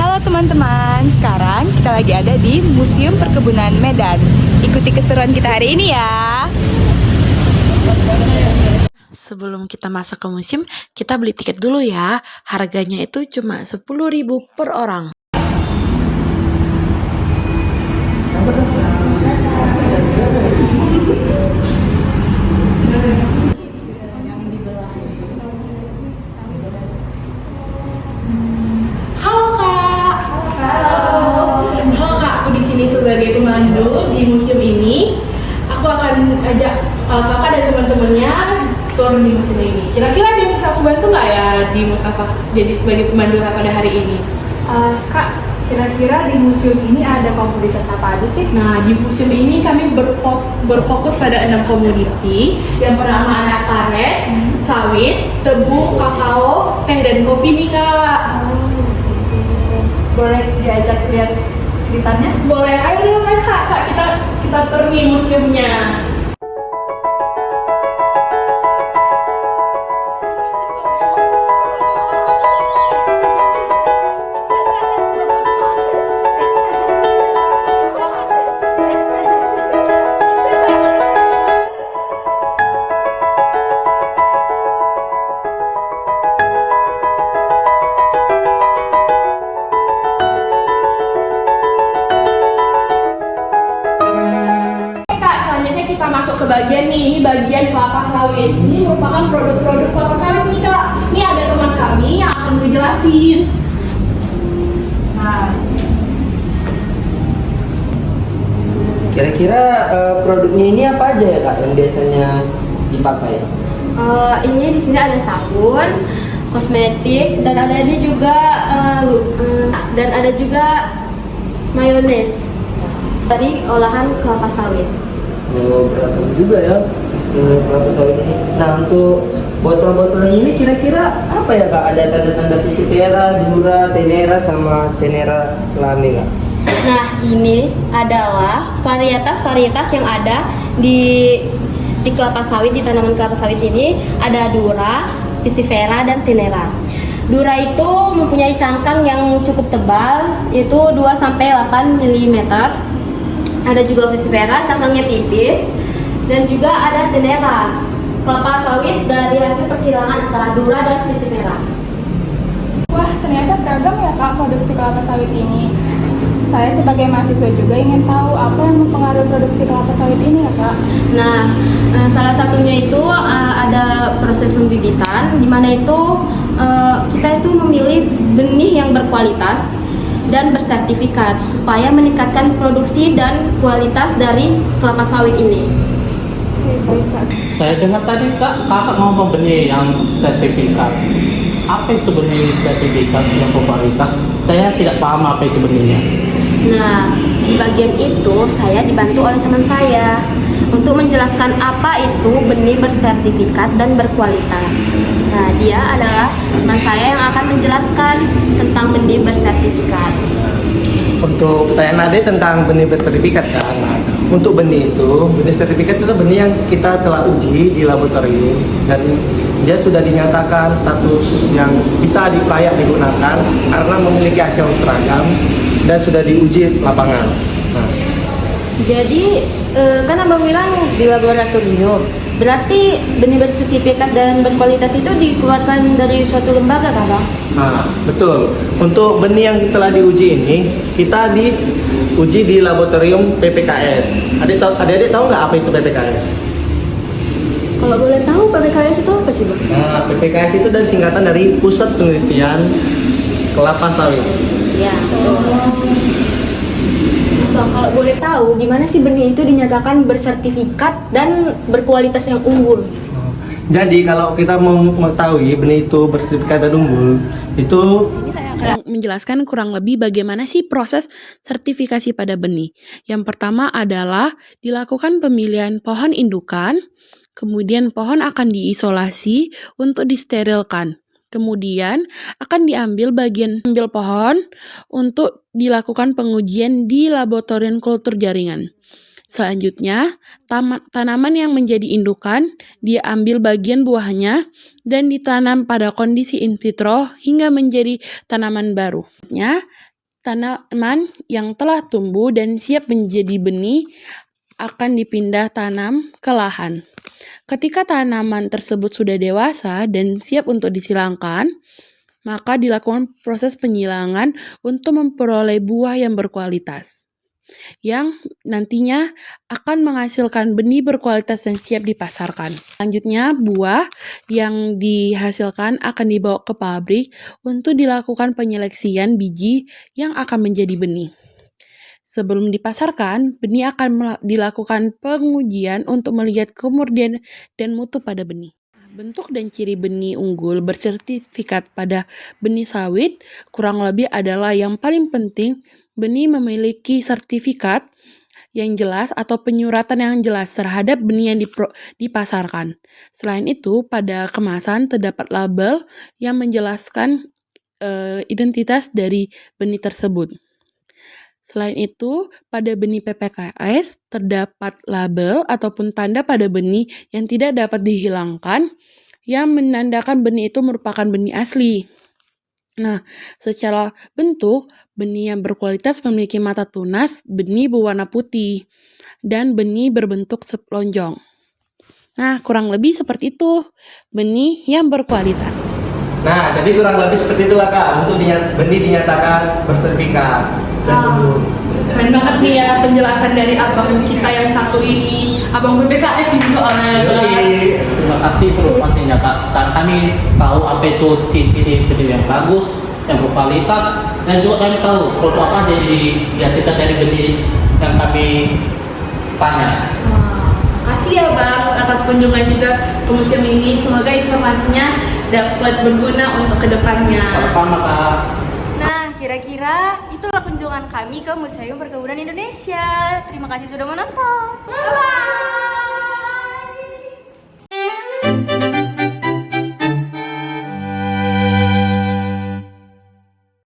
Halo teman-teman, sekarang kita lagi ada di Museum Perkebunan Medan. Ikuti keseruan kita hari ini ya. Sebelum kita masuk ke museum, kita beli tiket dulu ya. Harganya itu cuma 10.000 per orang. Sebagai pemandu di museum ini, aku akan ajak kakak dan teman-temannya tur di museum ini. Kira-kira dia bisa membantu nggak ya jadi sebagai pemandu pada hari ini? Kak, kira-kira di museum ini ada komoditas apa aja sih? Nah, di museum ini kami berfokus pada 6 komoditi. Yang pertama ada karet, sawit, tebu, kakao, teh dan kopi nih kak. Boleh diajak lihat sekitarnya? Boleh, ayo deh kak, kita tur nih museumnya. Kita masuk ke bagian nih, ini bagian kelapa sawit. Ini merupakan produk-produk kelapa sawit nih kak. Ini ada teman kami yang akan menjelasin. Nah, kira-kira produknya ini apa aja ya kak yang biasanya dipakai? Ini di sini ada sabun, kosmetik, dan ada ini juga dan ada juga mayones dari olahan kelapa sawit. Oh, beragam juga ya kelapa sawit ini. Nah, untuk botol-botol ini kira-kira apa ya kak? Ada tanda-tanda Pisifera, Dura, Tenera, sama Tenera Lame kak? Nah, ini adalah varietas-varietas yang ada di kelapa sawit, di tanaman kelapa sawit ini. Ada Dura, Pisifera, dan Tenera. Dura itu mempunyai cangkang yang cukup tebal, yaitu 2-8 mm. Ada juga Pisifera, cangkangnya tipis. Dan juga ada Tenera, kelapa sawit dari hasil persilangan antara Dura dan Pisifera. Wah, ternyata beragam ya kak produksi kelapa sawit ini. Saya sebagai mahasiswa juga ingin tahu apa yang mempengaruhi produksi kelapa sawit ini ya kak. Nah, salah satunya itu ada proses pembibitan, di mana itu kita itu memilih benih yang berkualitas dan bersertifikat supaya meningkatkan produksi dan kualitas dari kelapa sawit ini. Saya dengar tadi kakak ngomong benih yang sertifikat. Apa itu benih sertifikat yang berkualitas? Saya tidak paham apa itu benihnya. Nah, di bagian itu saya dibantu oleh teman saya untuk menjelaskan apa itu benih bersertifikat dan berkualitas. Nah, dia adalah teman saya yang akan menjelaskan tentang benih bersertifikat. untuk pertanyaan Ade tentang benih bersertifikat kan. Nah, untuk benih sertifikat itu benih yang kita telah uji di laboratorium dan dia sudah dinyatakan status yang bisa layak digunakan karena memiliki hasil seragam dan sudah diuji lapangan. Nah, Jadi kan abang bilang di laboratorium, berarti benih bersertifikat dan berkualitas itu dikeluarkan dari suatu lembaga kan bang? nah, betul. Untuk benih yang telah diuji ini kita diuji di laboratorium PPKS. Adik-adik tahu nggak apa itu PPKS? Kalau boleh tahu PPKS itu apa sih bang? Nah, PPKS itu dari singkatan dari Pusat Penelitian Kelapa Sawit. Ya. Bang, kalau boleh tahu gimana sih benih itu dinyatakan bersertifikat dan berkualitas yang unggul? Jadi kalau kita mau mengetahui benih itu bersertifikat dan unggul, itu Akan menjelaskan kurang lebih bagaimana sih proses sertifikasi pada benih. Yang pertama adalah dilakukan pemilihan pohon indukan, kemudian pohon akan diisolasi untuk disterilkan. Kemudian akan diambil bagian pohon untuk dilakukan pengujian di laboratorium kultur jaringan. Selanjutnya, tanaman yang menjadi indukan diambil bagian buahnya dan ditanam pada kondisi in vitro hingga menjadi tanaman baru. Tanaman yang telah tumbuh dan siap menjadi benih akan dipindah tanam ke lahan. Ketika tanaman tersebut sudah dewasa dan siap untuk disilangkan, maka dilakukan proses penyilangan untuk memperoleh buah yang berkualitas, yang nantinya akan menghasilkan benih berkualitas dan siap dipasarkan. Selanjutnya, buah yang dihasilkan akan dibawa ke pabrik untuk dilakukan penyeleksian biji yang akan menjadi benih. Sebelum dipasarkan, benih akan dilakukan pengujian untuk melihat kemurnian dan mutu pada benih. Bentuk dan ciri benih unggul bersertifikat pada benih sawit kurang lebih adalah yang paling penting, benih memiliki sertifikat yang jelas atau penyuratan yang jelas terhadap benih yang dipasarkan. Selain itu, pada kemasan terdapat label yang menjelaskan identitas dari benih tersebut. Selain itu, pada benih PPKS terdapat label ataupun tanda pada benih yang tidak dapat dihilangkan yang menandakan benih itu merupakan benih asli. Nah, secara bentuk, benih yang berkualitas memiliki mata tunas, benih berwarna putih, dan benih berbentuk lonjong. Nah, kurang lebih seperti itu, benih yang berkualitas. Nah, jadi kurang lebih seperti itulah Kak, untuk benih dinyatakan bersertifikat dan unggul. Keren banget nih ya penjelasan dari abang kita yang satu ini, abang PPKS ini soalnya. Terima kasih informasinya Kak. Sekarang kami tahu apa itu ciri-ciri benih yang bagus, yang berkualitas, dan juga kami tahu produk apa aja yang dihasilkan dari benih yang kami tanya. Makasih ya bang atas kunjungan juga ke museum ini. Semoga informasinya dapat berguna untuk kedepannya. Sama-sama Kak. Nah, kira-kira itulah kunjungan kami ke Museum Perkebunan Indonesia. Terima kasih sudah menonton. Bye.